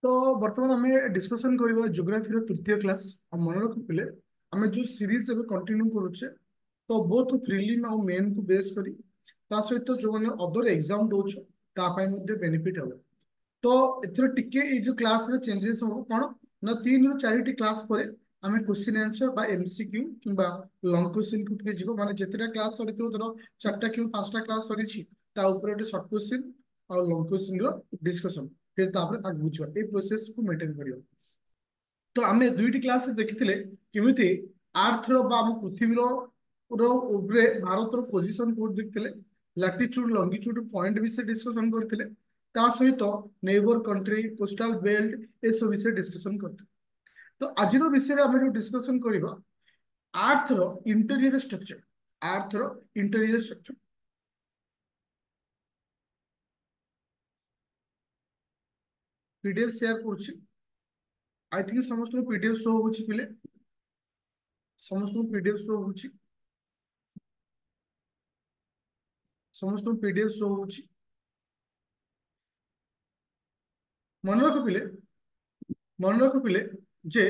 तो बर्तमान आम डिस्कसन करवा जियोग्राफी तृतीय क्लास मन रखिले आम जो सीरीज एवं कंटिन्यू करुचे तो बोथ प्रिलिम और मेन को बेस करी सहित जो मैंने अदर एग्जाम दौर बेनिफिट हम तो एथर टिके जो क्लास रे चेंजेस हो कौन ना 3 ରୁ 4टी क्लास पर आम क्वेश्चन आंसर बा एमसीक्यू किंबा लॉन्ग क्वेश्चन को टिके जीवो माने जेतेटा क्लास सरी तो धरो 4टा कि 5टा क्लास सरी छी ता ऊपर एक शॉर्ट क्वेश्चन और लॉन्ग क्वेश्चन रो डिस्कशन फिर तापर आगु बुझवा ए प्रोसेस को मेंटेन करियो। तो आम 2टी क्लास देखिले केमिति आर्थ रो बा हम पृथ्वी रो उपरे भारत रो पोजीशन कोड देखिले लैटिट्यूड लॉन्गिट्यूड पॉइंट विषय डिस्कशन करथिले ता सहित नेबर कंट्री कोस्टल बेल्ट ए सब विषय डिस्कशन करथिले। तो आज विषय आम जो डिस्कशन करबा आर्थ रो इंटीरियर स्ट्रक्चर आर्थ रो इंटीरियर स्ट्रक्चर पीडीएफ शेयर करछि आई थिंक समस्त पीडीएफ शो होछि पिले समस्त पीडीएफ शो होछि समस्त पीडीएफ शो होछि मन रख पिले मन रख पिले जे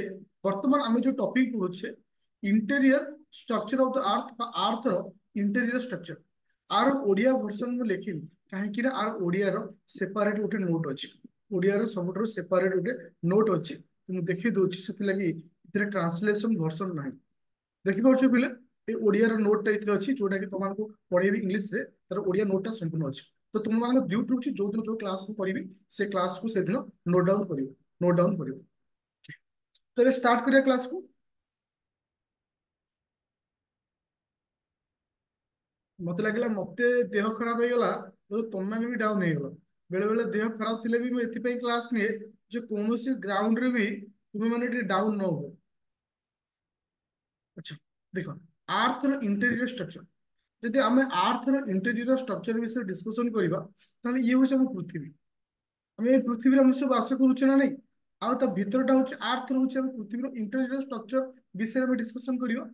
वर्तमान आम जो टॉपिक पढ़ुछे interior structure of the earth earth रो इंटीरियर स्ट्रक्चर आर ओडिया वर्जन में लिखिन कहीं आर ओडिया रो सेपरेट गोटे नोट अच्छी ओडिया रो सबुठ सेपरेट गोटे नोट अच्छी तो देखी दूसरी से लगी ट्रांसलेशन वर्जन ना देखि पार्छ पिले ए ओडिया रो नोट इथरे अछि जोटा कि तुमको पढ़ेबी इंग्लिश रे तर ओडिया नोट संपूर्ण अछि तो तुम मान ड्यूटी होछि जो दिन जो क्लास को करिवि से क्लास को से दिन नोट डाउन करिवि तो स्टार्ट करिया क्लास को मत लगे मत देह खराब हो गला तो तुम मैंने भी डाउन हो बेले बेले देह खराब थिले भी मैं क्लास निए जो कौन ग्राउंड रे भी तुम्हें मैंने डाउन न हो। अच्छा देख आर्थ रो इंटीरियर स्ट्रक्चर जदि आम आर्थ रो इंटीरियर स्ट्रक्चर विषय डिस्कशन करबा ताले ये होछ हम पृथ्वी आम ए पृथ्वी हम सब वास करूचे ना नहीं आ ता भीतरटा होछ आर्थ होछ हम पृथ्वी रो इंटीरियर स्ट्रक्चर विषय में डिस्कशन करबा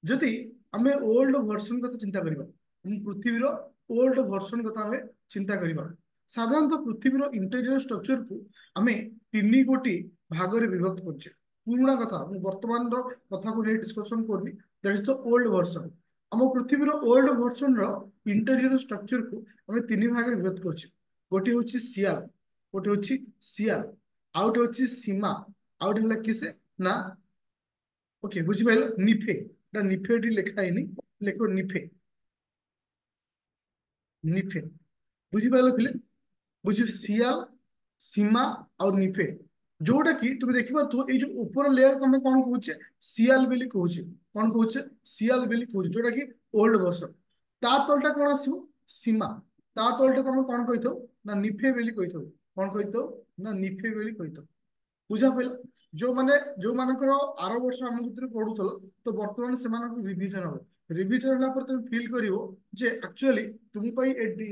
जदि आम ओल्ड वर्जन कथा चिंता करबा हम पृथ्वी रो ओल्ड वर्जन कथा हमें चिंता करबा साधारणतः पृथ्वी रो इंटीरियर स्ट्रक्चर को आम 3 गोटी भाग रे विभक्त करछे पुराना कथा वर्तमान रो कथा को नहीं डिस्कशन करनी that is the old version आम पृथ्वी रो ओल्ड वर्जन रो इंटीरियर स्ट्रक्चर को आम 3 भाग रे विभक्त करछे गोटे होची सियाल गोटे होची सियाल आउट होची सीमा आउट होला किसे ना ओके बुझी पाइल निफे निफे लिखा है लिख निफे निफे बुझी पाइल पिले बुझ सियाल सीमा और निफे जोटा कि तुम देख पार ये जो ऊपर लेयर को कौन कहे सियाल बेली कहे कौन कहे सियाल बेली कहे जोटा कि ओल्ड वर्जन ता तलटा कौन आसो सीमा ता तलटा को हम कौन कही ना निफे बेली कही कौन कही ना निफे बेली कही बुझा पाइल जो मानकर आर वर्ष आम भर पढ़ुल तो बर्तमान से रिविजन हम रिविजन है तुम फिल कर एक्चुअली तुम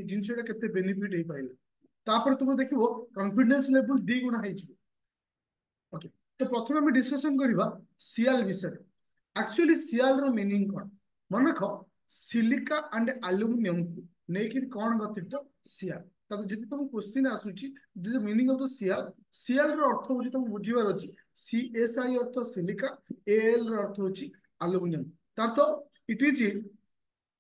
जिनसा के बेनिफिट हो पाइल तापर तुम देखो कॉन्फिडेंस लेवल 2 गुणा ओके तो प्रथम आम डिस्कशन करवा सियाल विषय एक्चुअली सियाल रो मीनिंग कौन मन रख सिलिका एंड एल्युमिनियम को लेकिन कौन गठित सियाल तब जब तुम क्वेश्चन आसूची meaning of the sial sial रो अर्थ हो तुम बुझीबार अछि सीएसआई अर्थ सिलिका एएल रो अर्थ होची एल्युमिनियम तो it is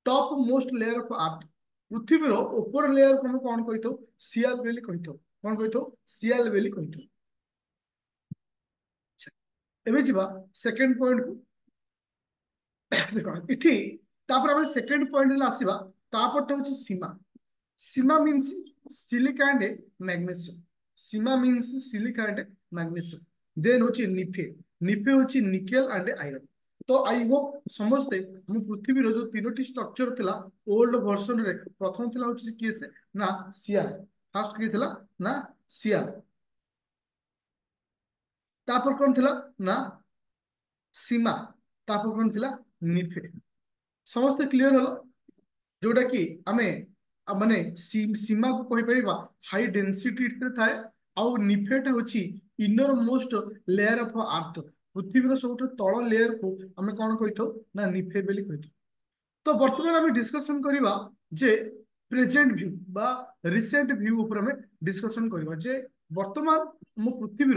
top most layer of earth पृथ्वी रो ऊपर लेयर को कौन कहितो सियाल बेली कहितो कौन कहितो सियाल बेली कहितो। एबे जीवा सेकंड पॉइंट को देखो इठी तापर हम सेकंड पॉइंट ला आसीबा तापर होची sima sima means silica and magnesium sima means silica and magnesium then होची निफे निफे होची निकेल एंड आयरन तो आई होप समझते हम पृथ्वी रो जो 3टी स्ट्रक्चर थिला ओल्ड वर्जन रे प्रथम थिला होची किए से ना सियाल फर्स्ट की थिला ना सियाल तापर कोन थिला ना सीमा तापर कोन थिला निफे समस्त क्लियर हलो जोटा कि आमे माने सीमा को कहि परिबा हाई डेंसिटी थाए आउ निफेटा होची inner most layer of earth पृथ्वी रो सबट तळ लेयर को आमे कोन कहिथो ना निफे बेली कहिथो। तो वर्तमान आमे डिस्कशन करिबा जे प्रेजेंट व्यू बा रिसेंट व्यू ऊपर में डिस्कशन करिबा जे वर्तमान आम पृथ्वी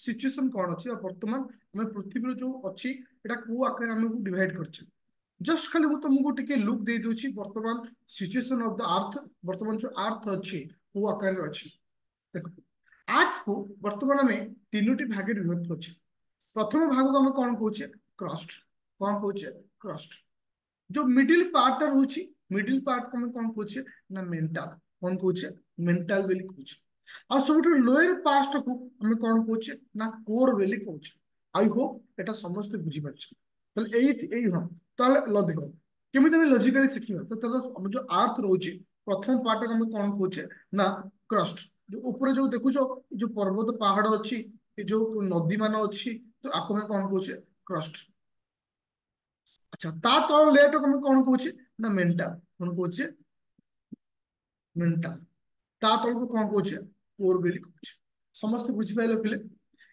सिचुएशन कौन अच्छी वर्तमान आम पृथ्वी जो अच्छी एटा को आकार आम डिवाइड कर जस्ट खाली मुझे तुमको टिके लुक दे दूची वर्तमान सिचुएशन ऑफ द अर्थ वर्तमान जो अर्थ अच्छी वो आकार अच्छी देखो अर्थ को वर्तमान आम तीनो भाग विभक्त कर प्रथम भाग को आम कौन कहे क्रस्ट कौन कहे क्रस्ट जो मिडिल पार्ट रोचे मिडिल पार्ट को हम कौन कहे ना मेंटल कौन कहे मेंटल बेली कहे आ सब लोअर पार्ट को हम कौन कहे ना कोर बेली कहे आई होप एटा समस्त बुझी पारछ ताले एई हम ताले लॉजिक केमिति हम लॉजिकली सिखिबा तो ताले हम जो अर्थ रोचे प्रथम पार्ट को हम कौन कहे ना क्रस्ट जो ऊपर जो देखुछो जो पर्वत पहाड़ अच्छी जो नदी मान अच्छी तो आपको मैं कौन कहे क्रस्ट अच्छा ता तल लेयर को हम कौन कहे ना मेंटल कौन कहे मेंटल ता तल को कौन कहे कोर बेली कहे समस्त बुझी पाइल पिले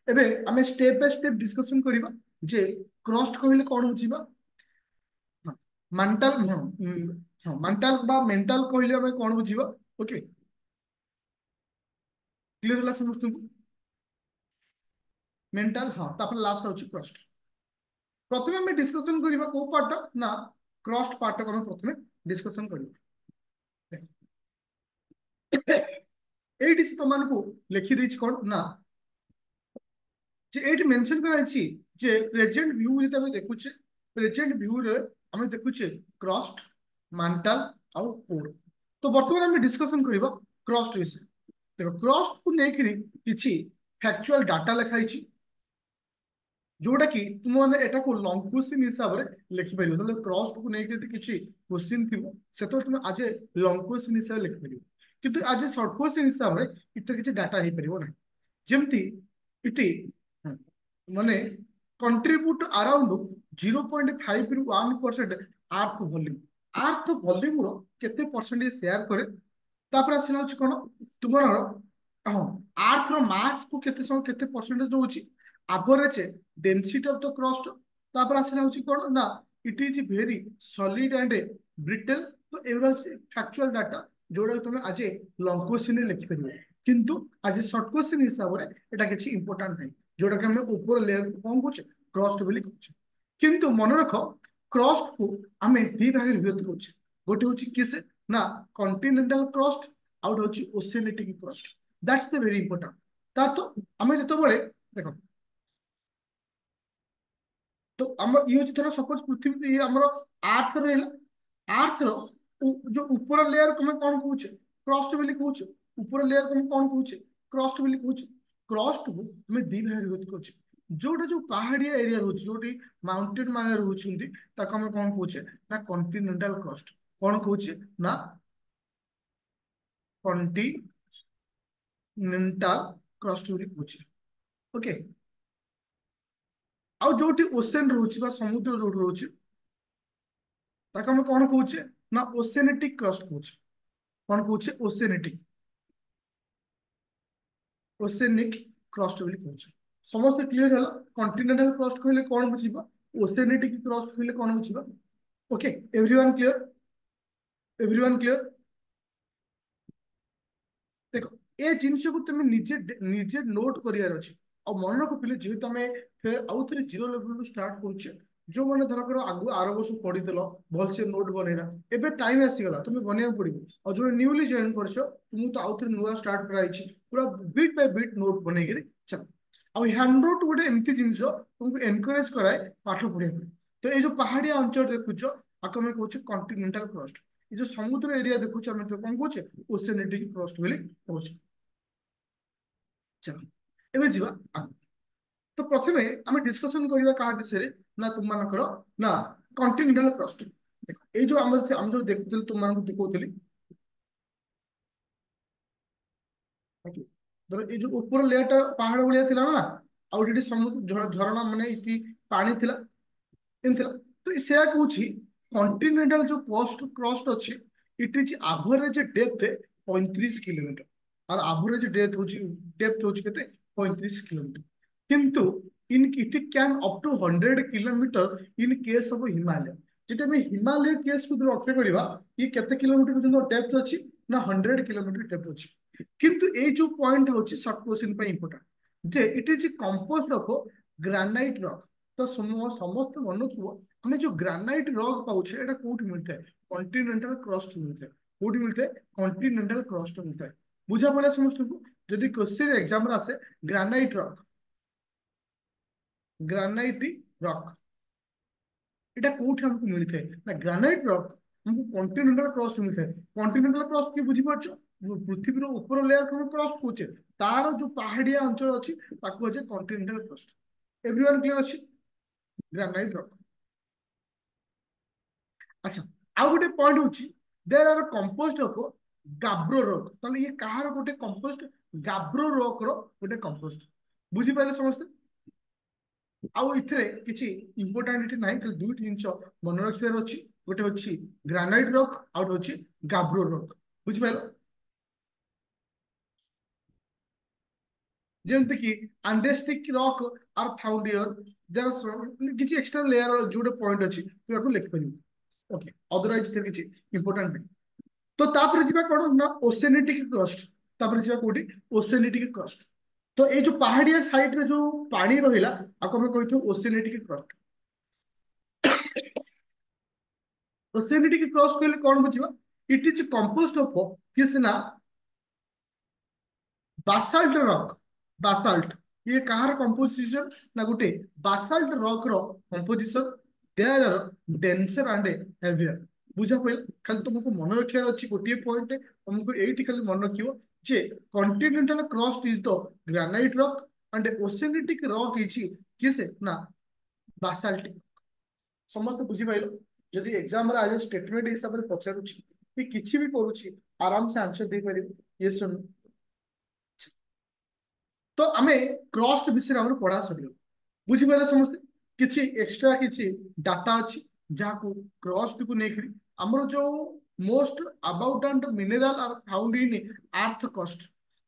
एबे आमे स्टेप बाय स्टेप डिस्कशन करिबा जे क्रस्ट कहले कौन बुझिबा मेंटल हाँ मेंटल बा मेंटल कहले हमें कौन बुझिबा ओके क्लियर होला समस्त को मेंटल हाँ तापर लास्ट होची क्रस्ट प्रथमे आमे डिस्कशन करिबा को पार्ट ना क्रस्ट पार्ट को हम प्रथमे डिस्कशन करिबा एटी से तुमको लिखि देछि कोन ना जे एटी मेंशन कराइछि जे प्रेजेंट व्यू जे तमे देखुछे प्रेजेंट व्यू रे हमें देखुछे क्रस्ट मेंटल आउ कोर तो वर्तमान हम डिस्कशन करिबा क्रस्ट विषय देखो क्रस्ट को नेकरी किछि फैक्चुअल डाटा लिखाइछि जोटा कि तुम मैंने एटा को लॉन्ग क्वेश्चन हिसाब से लिखि परियो तो क्रस्ट को नेकरी किछि क्वेश्चन थिबो सेतो तुम आज लॉन्ग क्वेश्चन हिसाब लिखि परियो किंतु आज शॉर्ट क्वेश्चन हिसाब से इतर किछि डाटा हे परियो ना जेमती इटी माने कंट्रीब्यूट अराउंड 0.5 रु 1% अर्थ वॉल्यूम रो केते परसेंटेज शेयर करे तापर आसिला होछि कोन तुमर हाँ अर्थ रो मास को केते परसेंटेज होछि average density of the crust तापर आसिला होछि कोन ना it is very solid and brittle तो एवरा फैक्चुअल डाटा जोड़ा तुम आज लॉन्ग क्वेश्चन लिखि परिबो किंतु आज शॉर्ट क्वेश्चन हिसाब से एटा किछि इंपोर्टेंट नहीं जोटा कि हम ऊपर लेयर कौन कहे क्रस्ट बोली कहे किंतु मन रख क्रस्ट को आम दी भाग विभक्त करें गोटे हूँ किस ना कॉन्टिनेंटल क्रस्ट आउट हूँ oceanic crust that's the very important ता तो आम जो देख तो आम ये थोड़ा सपोज पृथ्वी आम आर्थ रहा आर्थ जो ऊपर लेयर को मैं कौन कहे क्रस्ट बोली कहे ऊपर लेयर को मैं कौन कहे क्रस्ट बोली कहे क्रस्ट को हमें दी भाग विभक्त करें जोटा जो पहाड़िया एरिया रोचे जो माउंटेन मान रोचे ताको हम कौन कहे ना कॉन्टिनेंटल क्रस्ट कौन कहे ना कॉन्टिनेंटल क्रस्ट बोली कहे ओके आउ जोटी ओशन रोचे बा समुद्र जो रोचे ताको हम कौन कहे ना ओशियानिक क्रस्ट कहे कौन कहे ओशियानिक क्रस्ट बोली कहे समस्त क्लियर है कॉन्टिनेंटल क्रस्ट कहले कौन बुझिबा ओशियानिक क्रस्ट कहले कौन बुझिबा ओके एवरीवन क्लियर देखो ए जिनस को तुम निजे निजे नोट करियार अछि और मन रख पिले जे तमे फिर आउ थे जीरो लेवल रु स्टार्ट करूचे जो माने धर कर आगु आर वर्ष पढ़ीदेल भल से नोट बनैला एबे टाइम आसीगला तुम बनिया पड़ो और जो न्यूली जॉइन करछ तुम तो आउ थे नुआ स्टार्ट कराइछि पूरा बिट बाय बिट नोट बनै के चल आ हैंड नोट गोटे एमती जिनस तुमको एनकरेज कराए पाठ पढ़िया तो ये जो पहाड़िया अंचल देखुच आको मैं कहूँ कॉन्टिनेंटल क्रस्ट ये जो समुद्र एरिया देखुच आम तो कौन कहे ओशियानिक क्रस्ट बोली कहूँ चलो एबे जीवा तो प्रथमे आम डिस्कशन करबा का विषय ना तुम मानकर ना कॉन्टिनेंटल क्रस्ट देखो ये जो आम जो देखुथिल तुम मानक देखौथिली धर ये जो ऊपर लेयरटा पहाड़ भलिया थिला ना आउ ये समुद्र झरणा माने इति पानी थिला इन थिला तो से कहूँ कॉन्टिनेंटल जो कोस्ट क्रस्ट अच्छी it is average depth 35 kilometre और एवरेज डेप्थ होची केते 35 किलोमीटर किंतु in it can up to 100 kilometre in case of Himalaya जेटा में हिमालय केस को रक्षा करबा ये केते किलोमीटर पर्यंत डेप्थ अछि ना 100 किलोमीटर डेप्थ अछि কিন্তু এই যে পয়েন্ট হচ্ছে শর্ট কোশ্চিন ପାଇଁ ইম্পর্টান্ট যে it is composed of granite rock. তো ସମସ୍ତେ ମନେ ରଖିବ ଆମେ ଯୋଉ ଗ୍ରାନାଇଟ ରକ୍ ପାଉଛେ ଏଟା କୋଉଠି ମିଳିଥାଏ? କଣ୍ଟିନେଣ୍ଟାଲ କ୍ରଷ୍ଟ ମିଳିଥାଏ। କୋଉଠି ମିଳିଥାଏ? କଣ୍ଟିନେଣ୍ଟାଲ କ୍ରଷ୍ଟ ମିଳିଥାଏ। ବୁଝା ପଡିଲା ସମସ୍ତଙ୍କୁ? ଯଦି କ୍ୱେଶ୍ଚିନ୍ ଏକ୍ସାମରେ ଆସେ ଗ୍ରାନାଇଟ ରକ୍, ଗ୍ରାନାଇଟ ରକ୍ এটা কোଉଠି ଆମକୁ ମିଳିଥାଏ? ନା ଗ୍ରାନାଇଟ ରକ୍ ଆମକୁ କଣ୍ଟିନେଣ୍ଟାଲ କ୍ରଷ୍ଟ ମିଳିଥାଏ। କଣ୍ଟିନେଣ୍ଟାଲ କ୍ରଷ୍ଟ କି ବୁଝିପାରୁଛ? ପୃଥିବୀର ଉପର ଲେୟର ଆମେ କ୍ରଷ୍ଟ କହୁଛେ, ତାର ଯୋଉ ପାହାଡିଆ ଅଞ୍ଚଳ ଅଛି ତାକୁ କୁହାଯାଏ କଣ୍ଟିନେଣ୍ଟାଲ କ୍ରଷ୍ଟ। ଏଭ୍ରିୱାନ୍ କ୍ଲିୟର ଅଛି? Granite rock. ଆଚ୍ଛା, ଆଉ ଗୋଟେ ପଏଣ୍ଟ ହଉଛି ଦେର୍ ଆର୍ କମ୍ପୋଜ୍ଡ ଅଫ୍ ଗାବ୍ରୋ ରକ୍। ତାହେଲେ ଇଏ କାହାର ଗୋଟେ କମ୍ପୋଜ୍ଡ? ଗାବ୍ରୋ ରକ୍ ର ଗୋଟେ କମ୍ପୋଜ୍ଡ। ବୁଝିପାରିଲେ ସମସ୍ତେ? ଆଉ ଏଥିରେ କିଛି ଇମ୍ପୋର୍ଟାଣ୍ଟ ଏଠି ନାହିଁ, ଖାଲି ଦୁଇଟି ଜିନିଷ ମନେ ରଖିବାର ଅଛି। ଗୋଟେ ଅଛି ଗ୍ରାନାଇଟ ରକ୍, ଆଉ ଗୋଟେ ଅଛି ଗାବ୍ରୋ ରକ୍। ବୁଝିପାରିଲ? ଯେମିତି କି ଆଣ୍ଡେଷ୍ଟିକ ରକ୍ ଆର୍ ଫାଉଣ୍ଡ ହିୟର, ଦେयर କିଛି ଏକ୍ସଟ୍ରା ଲେୟର ଯୋଉଟା ପଏଣ୍ଟ ଅଛି ତୁ ୟାକୁ ଲେଖିପାରିବୁ। ଓକେ, ଅଦରୱାଇଜ ସେଥିରେ କିଛି ଇମ୍ପୋର୍ଟାଣ୍ଟ ନାହିଁ। ତ ତାପରେ ଯିବା କଣ ନା ଓସେନେଟିକ କ୍ରଷ୍ଟ। ତାପରେ ଯିବା କୋଉଠି? ଓସେନେଟିକ କ୍ରଷ୍ଟ। ତ ଏଇ ଯୋଉ ପାହାଡିଆ ସାଇଡ ରେ ଯୋଉ ପାଣି ରହିଲା ଆକୁ ଆମେ କହିଥାଉ ଓସେନେଟିକ କ୍ରଷ୍ଟ। ଓସେନେଟିକ କ୍ରଷ୍ଟ କହିଲେ କଣ ବୁଝିବା? ଇଟ ଇଜ କମ୍ପୋଜ୍ଡ ଅଫ କିସ୍ ନା ବାସାଲ୍ଟ ରକ୍। ବାସାଲ୍ଟ ये कହାର कंपोजिशन? ना गोटे बासाल्ट रॉक रो composition. There are denser and heavier. बुझा पड़े? खाली तुमको मन रखियार अछि गोटे पॉइंट तुमको एठी खाली मन रखियो जे continental crust is the granite rock and oceanic rock is किसे ना बासाल्ट। समस्त बुझी पाइलो? जदि एग्जाम रे आज स्टेटमेंट हिसाब रे पचारुछि कि किछि भी करूछि आराम से आंसर दे परिबो। यस और नो? तो आमे क्रस्ट विषय हमर पढ़ा सरियो। बुझिपारे समस्ते? किछि एक्स्ट्रा किछि डाटा अछि जाको क्रस्ट को नेकरी हमर जो most abundant mineral are found in earth crust.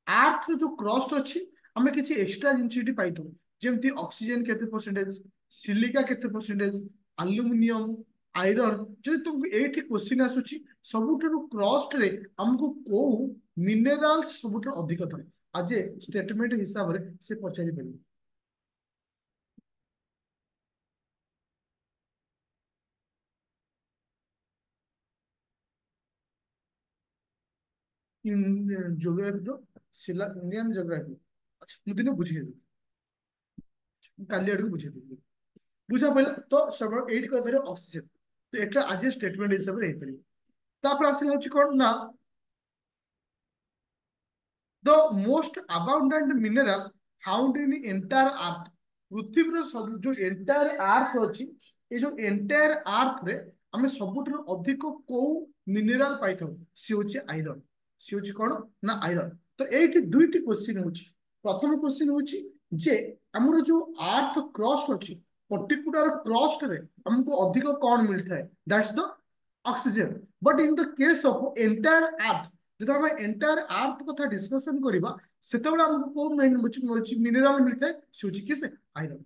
Earth जो क्रस्ट अछि हमें किछि एक्स्ट्रा जिंसिटी पाइतो, जेमति ऑक्सीजन केते परसेंटेज, सिलिका केते परसेंटेज, एल्युमिनियम, आयरन। जो तुमको एठी क्वेश्चन आसुची सबुठारु क्रस्ट रे हमको को मिनरल्स सबुठारु अधिक थाए आज स्टेटमेंट हिसाब रे से पचारि परिबे। जोग्राफी सिला इंडियन जोग्राफी। अच्छा मु दिन बुझेबी, काली आडू बुझेबी। बुझा पड़ला? तो सब एट कह पारे ऑक्सीजन। तो एटा आज स्टेटमेंट हिसाब रे हेतरी। तापर आसी होची कोन ना the most abundant mineral found in entire earth. पृथ्वी जो एंटायर अर्थ अछि ए जो एंटायर अर्थ रे हमें सबुठ अधिक को मिनरल पाइथौ सी होची आयरन। सी होची कोन ना आयरन। तो एठी दुईटी क्वेश्चन होची। प्रथम क्वेश्चन होची जे हमर जो अर्थ क्रस्ट अछि पर्टिकुलर क्रस्ट रे हमको अधिक कोन मिलथाय? That's the oxygen. But in the case of entire earth जब हम एंटायर अर्थ कथा डिस्कशन करबा सेतेबेला हमको को मिनरल मिलथाय? से होची किस? Iron.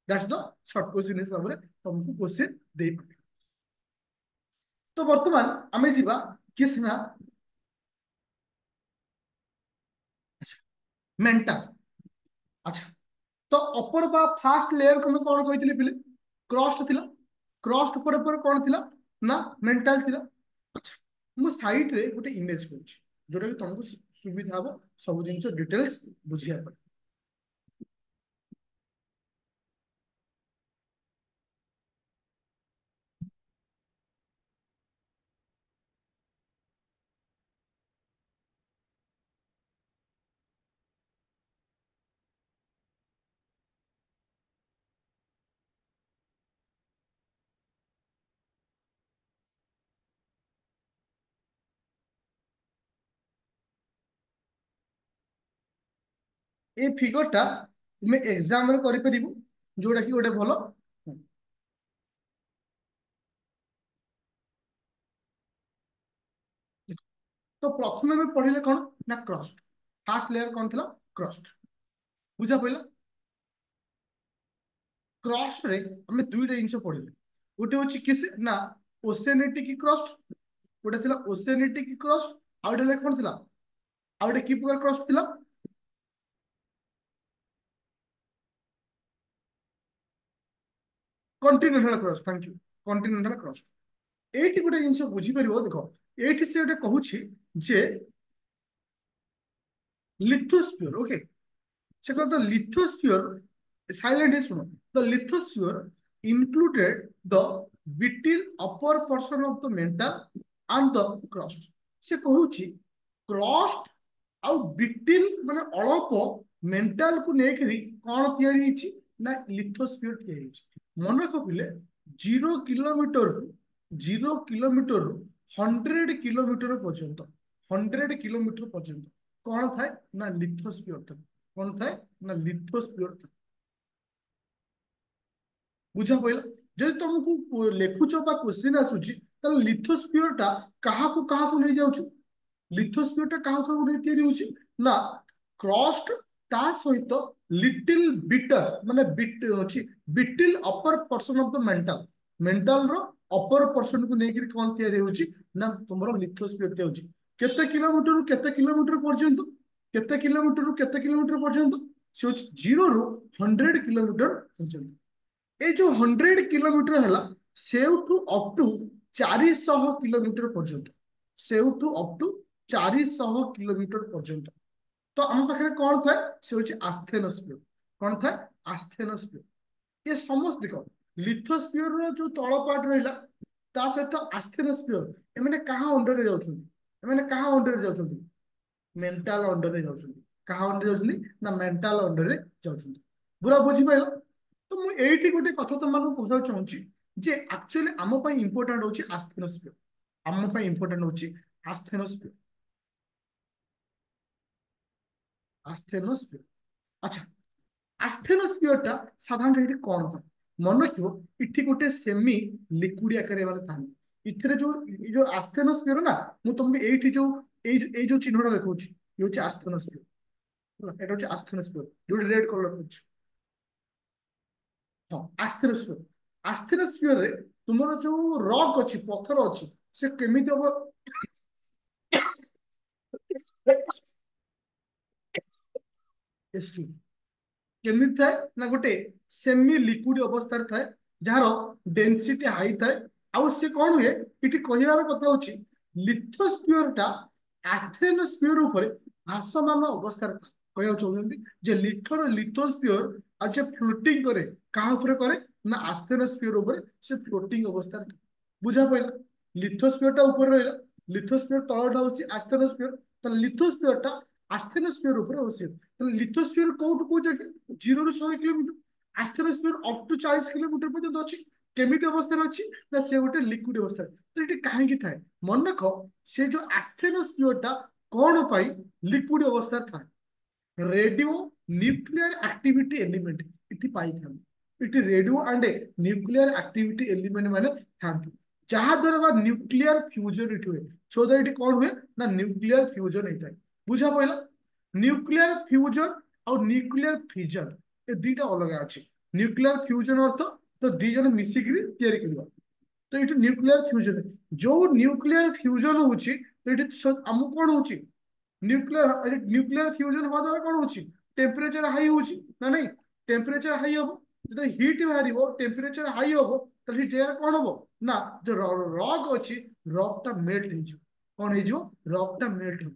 That's the short question हिसाब रे तुमको क्वेश्चन दे पारे। तो वर्तमान आमे जीवा किस ना मेंटल। अच्छा, तो अपर बा फास्ट लेयर को मैं कौन कही पिले? क्रस्ट थिला। क्रस्ट पर कौन थिला? ना मेंटल थिला। अच्छा, मु साइड रे गोटे इमेज करूची जोटा कि तुमको सुविधा हो सब जिन डिटेल्स बुझिया पर। ए फिगर टा तुम एग्जाम रे करि परिबो जोटा कि गोटे भलो। तो प्रथम में पढ़िले कौन ना क्रस्ट। फास्ट लेयर कौन थिला? क्रस्ट। बुझा पइला? क्रस्ट रे हमें दुईटा जिनिस पढ़िले। गोटे होची किस ना ओसेनेटिक क्रस्ट, गोटे थिला ओसेनेटिक क्रस्ट, आ गोटे कौन थिला? ଆଉ ଗୋଟେ କି ପ୍ରକାର କ୍ରଷ୍ଟ ଥିଲା? Continental crust. Thank you. Continental crust. ଏଇଠି ଗୋଟେ ଜିନିଷ ବୁଝିପାରିବ, ଦେଖ ଏଇଠି ସେ ଗୋଟେ କହୁଛି ଯେ লিথোস্ফিয়ার, ওকে, সে কথা লিথোস্ফিয়ার সাইলেন্ট শুণ, the lithosphere included the vital upper portion of the mantle and the crust। ସେ କହୁଛି କ୍ରଷ୍ଟ ଆଉ ବିଟିଲ ମାନେ ଅଳ୍ପ ମେଣ୍ଟାଲ କୁ ନେଇକରି କଣ ତିଆରି ହେଇଛି ନା ଲିଥୋସ୍ଫିୟର ତିଆରି ହେଇଛି। ମନେ ରଖିଲେ 0 କିଲୋମିଟରରୁ 0 କିଲୋମିଟରରୁ 100 କିଲୋମିଟର ପର୍ଯ୍ୟନ୍ତ, 100 କିଲୋମିଟର ପର୍ଯ୍ୟନ୍ତ କଣ ଥାଏ ନା ଲିଥୋସ୍ଫିୟର ଥାଏ। କଣ ଥାଏ ନା ଲିଥୋସ୍ଫିୟର ଥାଏ। ବୁଝା ପଇଲା? ଯଦି ତମକୁ ଲେଖୁଛ ବା କ୍ୱେଶ୍ଚିନ୍ ଆସୁଛି ତାହେଲେ ଲିଥୋସ୍ଫିୟର ଟା କାହାକୁ କାହାକୁ ନେଇ ଯାଉଛି? লিথোস্ফিয়র টা কাহু কাহু নেই তৈরি হচ্ছে না ক্রস্ট তা সহিত লিটিল বিটর মানে বিট হচ্ছে বিটিল অপর portion of the mental, mental র অপর পোর্শন কু নেইকি কোন তৈরি হচ্ছে না তোমার লিথোস্ফিয়র তৈরি হচ্ছে। কেতে কিলোমিটর রু কেতে কিলোমিটর পর্যন্ত, কেতে কিলোমিটর রু কেতে কিলোমিটর পর্যন্ত? সে হচ্ছে 0 ରୁ 100 কিলোমিটর পর্যন্ত। এই যে 100 কিলোমিটর হেলা সেউঠু অপ টু 400 কিলোমিটর পর্যন্ত, সেউঠু অপ টু 400 কিলোমিটর পর্যন্ত। তো আমার পাখে কোন থাকে সে হচ্ছে আস্থেনোস্ফিয়র। কোন থাকে? আস্থেনোস্ফিয়র। এ সমস্ত দেখ লিথোস্ফিয়র যে তল পার্ট রহিলা তা সহিত আস্থেনোস্ফিয়র এমানে কাহা অন্ডরে যাউছন্তি? এমানে কাহা অন্ডরে যাউছন্তি? মেন্টাল অন্ডরে যাউছন্তি। কাহা অন্ডরে যাউছন্তি না মেন্টাল অন্ডরে যাউছন্তি। পুরা বুঝি পাইল? তো ମୁଁ ଏଇଠି ଗୋଟେ କଥା ତମମାନଙ୍କୁ କହିବାକୁ ଚାହୁଁଛି ଯେ ଆକ୍ଚୁଆଲି ଆମ ପାଇଁ ଇମ୍ପୋର୍ଟାଣ୍ଟ ହଉଛି ଆସ୍ଥେନୋସ୍ଫିୟର। ଆମ ପାଇଁ ଇମ୍ପୋର୍ଟାଣ୍ଟ ହଉଛି ଆସ୍ଥେନୋସ୍ଫିୟର। ଆସ୍ଥେନୋସ୍ଫିୟର। ଆଚ୍ଛା, ଆସ୍ଥେନୋସ୍ଫିୟର ଟା ସାଧାରଣତଃ ଏଠି କଣ ଥାଏ? ମନେ ରଖିବ ଏଠି ଗୋଟେ ସେମି ଲିକ୍ୱିଡ ଆକାରରେ ମାନେ ଥାନ୍ତି। ଏଥିରେ ଯୋଉ ଏଇ ଯୋଉ ଆସ୍ଥେନୋସ୍ଫିୟର ନା, ମୁଁ ତମକୁ ଏଇଠି ଯୋଉ ଏଇ ଯୋଉ ଚିହ୍ନଟା ଦେଖଉଛି ଇଏ ହଉଛି ଆସ୍ଥେନୋସ୍ଫିୟର। ହେଲା, ଏଟା ହଉଛି ଆସ୍ଥେନୋସ୍ଫିୟର ଯୋଉଠି ରେଡ୍ କଲର ଅଛି। ହଁ, ଆସ୍ଥେନୋସ୍ଫିୟର। ଆସ୍ଥେନୋସ୍ଫିୟରରେ ତୁମର ଯୋଉ ରକ୍ ଅଛି, ପଥର ଅଛି, ସେ କେମିତି ହବ? କେମିତି ଥାଏ ନା ଗୋଟେ ସେମି ଲିକ୍ୱିଡ ଅବସ୍ଥାରେ ଥାଏ ଯାହାର ଡେନ୍ସିଟି ହାଇ ଥାଏ। ଆଉ ସେ କଣ ହୁଏ ଏଠି କହିବାର କଥା ହଉଛି ଲିଥୋସ୍ଫିୟର ଟା ଆଥେନୋସ୍ଫିୟର ଉପରେ ଭାସମାନ ଅବସ୍ଥାରେ ଥାଏ। କହିବାକୁ ଚାହୁଁଛନ୍ତି ଯେ ଲିଥୋସ୍ଫିୟର ଆଉ ଯେ ଫ୍ଲୋଟିଂ କରେ କାହା ଉପରେ କରେ ନା ଆସ୍ଥେନୋସ୍ଫିୟର ଉପରେ ସେ ଫ୍ଲୋଟିଂ ଅବସ୍ଥାରେ ଥାଏ। ବୁଝା ପଇଲା? ଲିଥୋସ୍ଫିୟର ଟା ଉପରେ ରହିଲା, ଲିଥୋସ୍ଫିୟର ତଳଟା ହଉଛି ଆସ୍ଥେନୋସ୍ଫିୟର, ତାହେଲେ ଲିଥୋସ୍ଫିୟର ଟା ଆସ୍ଥେନୋସ୍ଫିୟର ଉପରେ ବସିବ। ତାହେଲେ ଲିଥୋସ୍ଫିୟର କୋଉଠୁ କୋଉ ଜାଗା? 0 ରୁ 100 କିଲୋମିଟର। ଆସ୍ଥେନୋସ୍ଫିୟର ଅପ୍ ଟୁ 40 କିଲୋମିଟର ପର୍ଯ୍ୟନ୍ତ ଅଛି। କେମିତି ଅବସ୍ଥାରେ ଅଛି ନା ସେ ଗୋଟେ ଲିକ୍ୱିଡ ଅବସ୍ଥାରେ। ତ ଏଠି କାହିଁକି ଥାଏ ମନେ ରଖ, ସେ ଯୋଉ ଆସ୍ଥେନୋସ୍ଫିୟର ଟା କଣ ପାଇଁ ଲିକ୍ୱିଡ ଅବସ୍ଥାରେ ଥାଏ? ରେଡିଓ ନ୍ୟୁକ୍ଲିୟର ଆକ୍ଟିଭିଟି ଏଲିମେଣ୍ଟ ଏଠି ପାଇଥାନ୍ତି। ଏଠି radio and nuclear activity element ମାନେ ଥାନ୍ତି, ଯାହା ଦ୍ୱାରା ବା ନ୍ୟୁକ୍ଲିୟର ଫ୍ୟୁଜନ ଏଠି ହୁଏ। ସୋ ଦ୍ୟାଟ ଏଠି କଣ ହୁଏ ନା ନ୍ୟୁକ୍ଲିୟର ଫ୍ୟୁଜନ ହେଇଥାଏ। ବୁଝା ପଇଲା? ନ୍ୟୁକ୍ଲିୟର ଫ୍ୟୁଜନ ଆଉ ନ୍ୟୁକ୍ଲିୟର ଫିଜନ ଏ ଦିଟା ଅଲଗା ଅଛି। ନ୍ୟୁକ୍ଲିୟର ଫ୍ୟୁଜନ ଅର୍ଥ ତ ଦି ଜଣ ମିଶିକିରି ତିଆରି କରିବା। ତ ଏଠି ନ୍ୟୁକ୍ଲିୟର ଫ୍ୟୁଜନ, ଯୋଉ ନ୍ୟୁକ୍ଲିୟର ଫ୍ୟୁଜନ ହଉଛି ଏଠି ଆମକୁ କଣ ହଉଛି न्यूक्लियर फ्यूजन हवा द्वारा कौन होची टेम्परेचर हाई होची ना नहीं। टेम्परेचर हाई हम जो हिट बाहर टेम्परेचर हाई हम तो जेर कौन हम ना जो रॉक अच्छी रॉक टा मेल्ट हो कौन हो रॉक टा मेल्ट हो।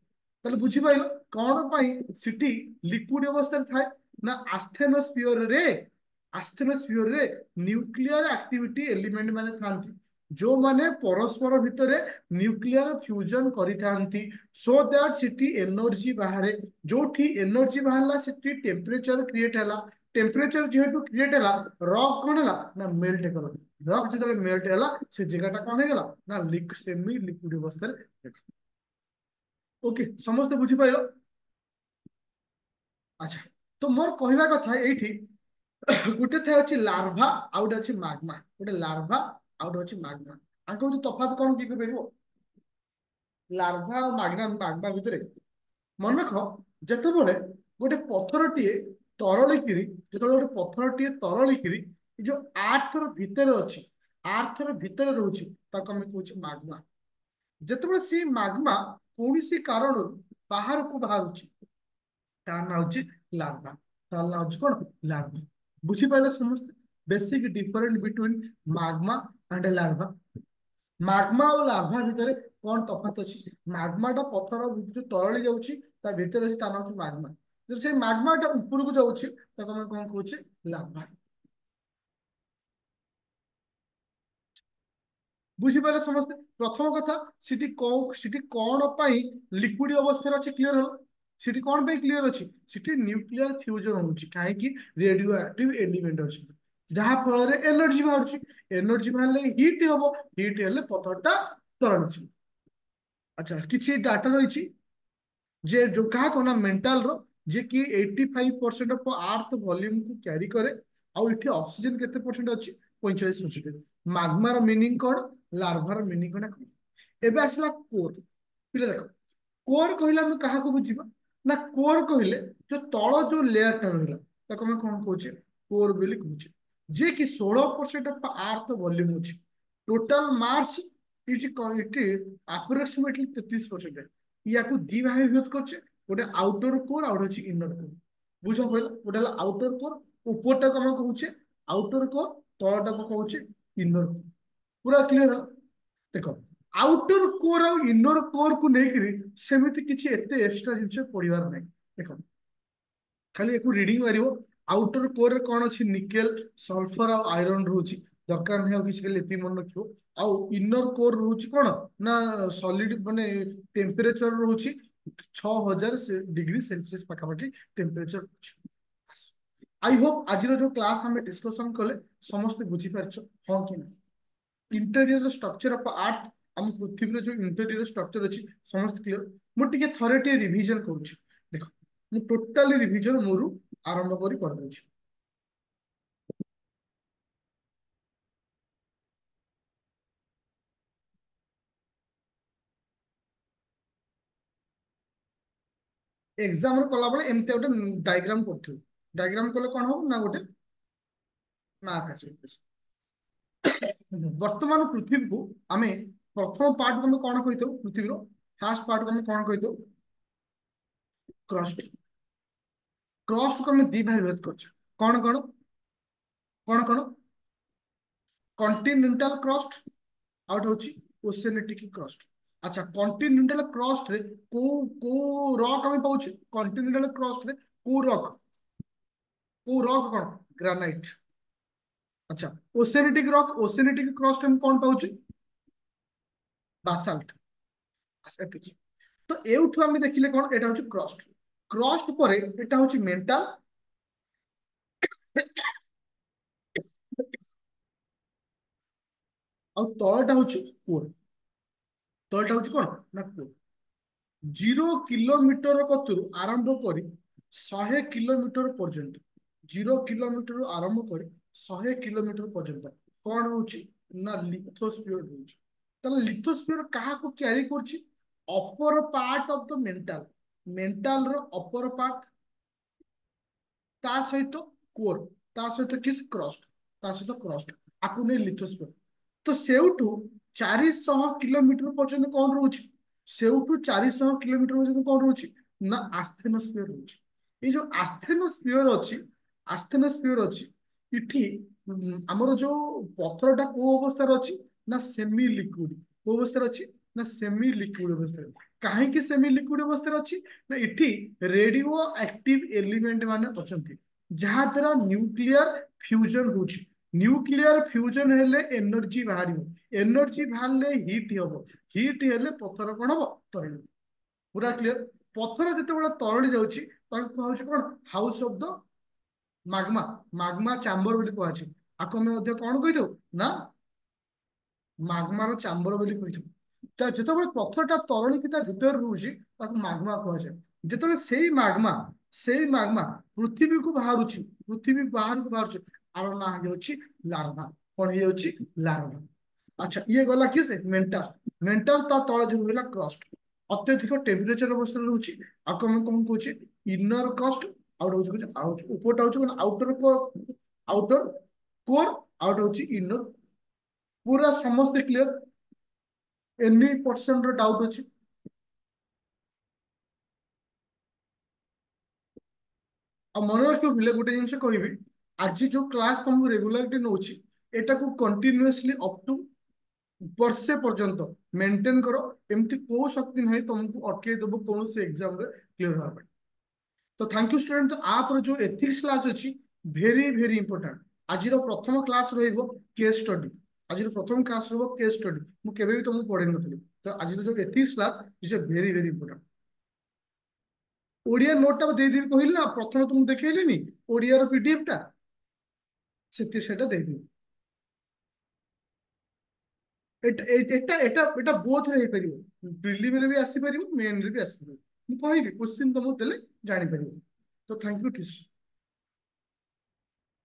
ताले बुझी पाइल कौन पाई सिटी लिक्विड अवस्था थाए ना आस्थेनोस्फियर रे न्यूक्लियर एक्टिविटी एलिमेंट माने थांती जो माने परस्पर भितरे न्यूक्लियर फ्यूजन करिथांती सो दैट सिटी एनर्जी बाहर जो एनर्जी बाहरला सिटी टेम्परेचर क्रिएट हैला। टेम्परेचर जेहेतु क्रिएट हैला रॉक कौन हैला ना मेल्ट हैला। रॉक जेतले मेल्ट हैला से जगहटा कौन हैला ना सेमी लिक्विड अवस्था रे। ओके समस्त बुझी पाइलो? अच्छा, तो मोर कहवा कथा एठी गोटे थे अच्छी लार्भा आउ गोटे अच्छी माग्मा, गोटे लार्भा आउ गोटे अच्छी माग्मा। आंको तफात कौन कि कह लार्भा और माग्मा माग्मा भितर मन रख जितेबाला गोटे पथरटीए तरलिकी जो गोटे पथरटीए तरलिकी जो आर्थर भितर अच्छी आर्थर भितर रोचे आम कहे माग्मा। जितेबाला सी माग्मा कौन सी कारण ବାହାରକୁ ବାହାରୁଛି ତା ନାଁ ହଉଛି ଲାର୍ଭା। ତା ନାଁ ହଉଛି କଣ? ଲାର୍ଭା। ବୁଝିପାରିଲେ ସମସ୍ତେ? Basic difference between magma and lava. Magma ଆଉ ଲାର୍ଭା ଭିତରେ କଣ ତଫାତ ଅଛି? ମାଗ୍ମାଟା ପଥର ଯୋଉ ତରଳି ଯାଉଛି ତା ଭିତରେ ଅଛି, ତା ନାଁ ହଉଛି ମାଗ୍ମା। ଯଦି ସେଇ ମାଗ୍ମାଟା ଉପରକୁ ଯାଉଛି ତାକୁ ଆମେ କଣ କହୁଛେ? ଲାର୍ଭା। ବୁଝିପାରିଲେ ସମସ୍ତେ? ପ୍ରଥମ କଥା, ସେଠି କଣ ପାଇଁ ଲିକ୍ୱିଡ ଅବସ୍ଥାରେ ଅଛି କ୍ଲିୟର ହଲ। ସେଠି କଣ ପାଇଁ କ୍ଲିୟର ଅଛି? ସେଠି ନ୍ୟୁକ୍ଲିୟର ଫ୍ୟୁଜନ ହଉଛି। କାହିଁକି? ରେଡିଓ ଆକ୍ଟିଭ ଏଲିମେଣ୍ଟ ଅଛି, ଯାହା ଫଳରେ ଏନର୍ଜି ବାହାରୁଛି। ଏନର୍ଜି ବାହାରିଲେ ହିଟ୍ ହବ, ହିଟ୍ ହେଲେ ପଥରଟା ତରଳିଯିବ। ଆଚ୍ଛା, କିଛି ଡାଟା ରହିଛି ଯେ ଯୋଉ କାହାକୁ ନା ମେଣ୍ଟାଲ ର, ଯେ କି 85% ଅଫ ଆର୍ଥ ଭଲ୍ୟୁମ କୁ କ୍ୟାରି କରେ। ଆଉ ଏଠି ଅକ୍ସିଜେନ କେତେ ପରସେଣ୍ଟ ଅଛି? 45%। ମାଗ୍ମାର ମିନିଂ କଣ? ଲାର୍ଭାର ମିନିଂ କଣ? ଏବେ ଆସିଲା କୋର। ପିଲା ଦେଖ, କୋର କହିଲେ ଆମେ କାହାକୁ ବୁଝିବା? ନା କୋର କହିଲେ ଯୋଉ ତଳ ଯୋଉ ଲେୟାର ଟା ରହିଲା ତାକୁ ଆମେ କଣ କହୁଛେ? କୋର ବୋଲି କହୁଛେ। ଯେ କି 16% ଅଫ ଆର୍ଥ ଭଲ୍ୟୁମ ଅଛି। ଟୋଟାଲ ମାର୍ସ ଇଟ ଆପ୍ରୋକ୍ସିମେଟଲି 33%। ইয়াକୁ ଦି ଭାগে ବିଭକ୍ତ କରୁଛେ, ଗୋଟେ ଆଉଟର କୋର ଆଉ ଗୋଟେ ହଉଛି ଇନର କୋର। ବୁଝ କହିଲା? ଗୋଟେ ହେଲା ଆଉଟର କୋର, ଉପରଟାକୁ ଆମେ କହୁଛେ ଆଉଟର କୋର, ତଳଟାକୁ କହୁଛେ ଇନର କୋର। ପୁରା କ୍ଲିୟର? ଦେଖ, ଆଉଟର କୋର ଆଉ ଇନର କୋର କୁ ନେଇକିରି ସେମିତି କିଛି ଏତେ ଏକ୍ସଟ୍ରା ଜିନିଷ ପଢିବାର ନାହିଁ। ଦେଖ, ଖାଲି ଏକୁ ରିଡିଂ ମାରିବ। ଆଉଟର କୋରରେ କଣ ଅଛି? ନିକେଲ, ସଲଫର ଆଉ ଆଇରନ ରହୁଛି। ଦରକାର ନାହିଁ ଆଉ କିଛି, ଖାଲି ଏତିକି ମନେ ରଖିବ। ଆଉ ଇନର କୋର ରହୁଛି କଣ ନା ସଲିଡ, ମାନେ ଟେମ୍ପରେଚର ରହୁଛି 6000 ଡିଗ୍ରୀ ସେଲସିୟସ ପାଖାପାଖି ଟେମ୍ପରେଚର ରହୁଛି। ଆଇ ହୋପ ଆଜିର ଯୋଉ କ୍ଲାସ ଆମେ ଡିସ୍କସନ କଲେ ସମସ୍ତେ ବୁଝିପାରିଛ, ହଁ କି ନା? इंटेरियर स्ट्रक्चर ऑफ आर्थ, हम पृथ्वी जो इंटेरियर स्ट्रक्चर अच्छी समस्त क्लियर। मुझे टे थरे टे रिवीजन करूँ। देख, मु टोटाली रिवीजन मोरू आरंभ करी कर दूँ। एग्जाम कला बेले एमती गोटे डायग्राम कर, डायग्राम कले कौन हम ना गोटे मार्क आस। वर्तमान पृथ्वी को आम प्रथम पार्ट को कौन कही पृथ्वी फास्ट पार्ट को कौन कही? क्रस्ट। क्रस्ट को आम दी भाग विभक्त कर, कौन कौन कौन कौन? कॉन्टिनेंटल क्रस्ट आउट होची ओशियानिक क्रस्ट। अच्छा, कॉन्टिनेंटल क्रस्ट रे को रॉक हम पाउचे? कॉन्टिनेंटल क्रस्ट रे को रॉक कौन? ग्रेनाइट। अच्छा, ओशियानिक रॉक, ओशियानिक क्रस्ट हम कौन पाउचे? बासाल्ट। एतिकी। तो एउठु हम देखिले कौन एटा होची क्रस्ट। क्रस्ट परे एटा होची मेंटल, और तळटा होची कोर। तळटा होची कौन ना कोर। 0 किलोमीटर कतु आरंभ करी 100 किलोमीटर पर्यंत, 0 किलोमीटर आरंभ करी 100 किलोमीटर पर्यंत कौन रोचे? ना लिथोस्फियर रोचे। ताले लिथोस्फियर कहा को क्यारी करछि? Upper part of the mantle, mantle रो अपर पार्ट, ता सहित कोर, ता सहित किस क्रस्ट, ता सहित क्रस्ट, आकु नै लिथोस्फियर। तो सेउठू 400 किलोमीटर पर्यंत कौन रोचे? सेउठू 400 किलोमीटर पर्यंत कौन रोचे? ना आस्थेनोस्फियर रोचे। ये जो आस्थेनोस्फियर अच्छी, आस्थेनोस्फियर अच्छी इठी हमर जो पथरटा को अवस्था अच्छी ना सेमी लिक्विड, को अवस्था अच्छी ना सेमी लिक्विड अवस्था। कहीं सेमी लिक्विड अवस्था अच्छी ना इठी रेडियो एक्टिव एलिमेंट माने अछंती, जहा द्वारा न्यूक्लियर फ्यूजन होची। न्यूक्लियर फ्यूजन हेले एनर्जी बाहर, एनर्जी बाहर हिट हम, हिट हेले पथर कौन हम? तरल। पूरा क्लियर? पथर जिते तरली जाऊँगी कौन? House of the Magma, Magma chamber बोली कहुचे। आपको आम कौन कही ना माग्मार चैम्बर बोली कही। जो पथरटा तरली भीतर रोचे माग्मा कहुए। जो से माग्मा, से माग्मा पृथ्वी को बाहर, पृथ्वी बाहर को बाहर, आर ना हो लार्भा। कौन हो? लार्भा। अच्छा, ये गला किए से मेंटल, मेंटल ता तले जो होइला क्रस्ट, अत्यधिक टेम्परेचर अवस्था रहउची। आको हम कोन कहूची? इनर क्रस्ट, आउट होची आउट ऊपरटा होची आउटर को, आउटर कोर, आउट होची इनर। पूरा समस्त क्लियर? एनी पर्सन रो डाउट अछि? ଆଉ ମନେ ରଖିବ ପିଲେ ଗୋଟେ ଜିନିଷ କହିବି, ଆଜି ଯୋଉ କ୍ଲାସ ତମକୁ ରେଗୁଲାରିଟି ନଉଛି ଏଟାକୁ କଣ୍ଟିନ୍ୟୁଅସଲି ଅପ୍ ଟୁ ବର୍ଷେ ପର୍ଯ୍ୟନ୍ତ ମେଣ୍ଟେନ କର। ଏମିତି କୋଉ ଶକ୍ତି ନାହିଁ ତମକୁ ଅଟକେଇ ଦବ କୌଣସି ଏକ୍ସାମ ରେ କ୍ଲିୟର ହବା ପାଇଁ। ତ ଥ୍ୟାଙ୍କ ୟୁ ଷ୍ଟୁଡେଣ୍ଟ। ତ ଆପରେ ଯୋଉ ଏଥିକ୍ସ କ୍ଲାସ ଅଛି ଭେରି ଭେରି ଇମ୍ପୋର୍ଟାଣ୍ଟ। ଆଜିର ପ୍ରଥମ କ୍ଲାସ ରହିବ କେସ୍ ଷ୍ଟଡି। ଆଜିର ପ୍ରଥମ କ୍ଲାସ ରହିବ କେସ୍ ଷ୍ଟଡି। ମୁଁ କେବେ ବି ତମକୁ ପଢେଇ ନଥିଲି। ତ ଆଜିର ଯୋଉ ethics class is very very important. Odia note ଟା ଦେଇଦେବି କହିଲି ନା, ପ୍ରଥମେ ତୁମକୁ ଦେଖେଇଲିନି ଓଡିଆର ପିଡିଏଫ ଟା, ସେଟା ଦେଇଦେବି। ଏଟା ଏଟା ଏଟା ବୋଥରେ ହେଇପାରିବ, ପ୍ରିଲିମରେ ବି ଆସିପାରିବ, ମେନରେ ବି ଆସିପାରିବ। ମୁଁ କହିବି, କୋଶ୍ଚିନ୍ ତମକୁ ଦେଲେ ଜାଣିପାରିବ। ତ ଥ୍ୟାଙ୍କ ୟୁ।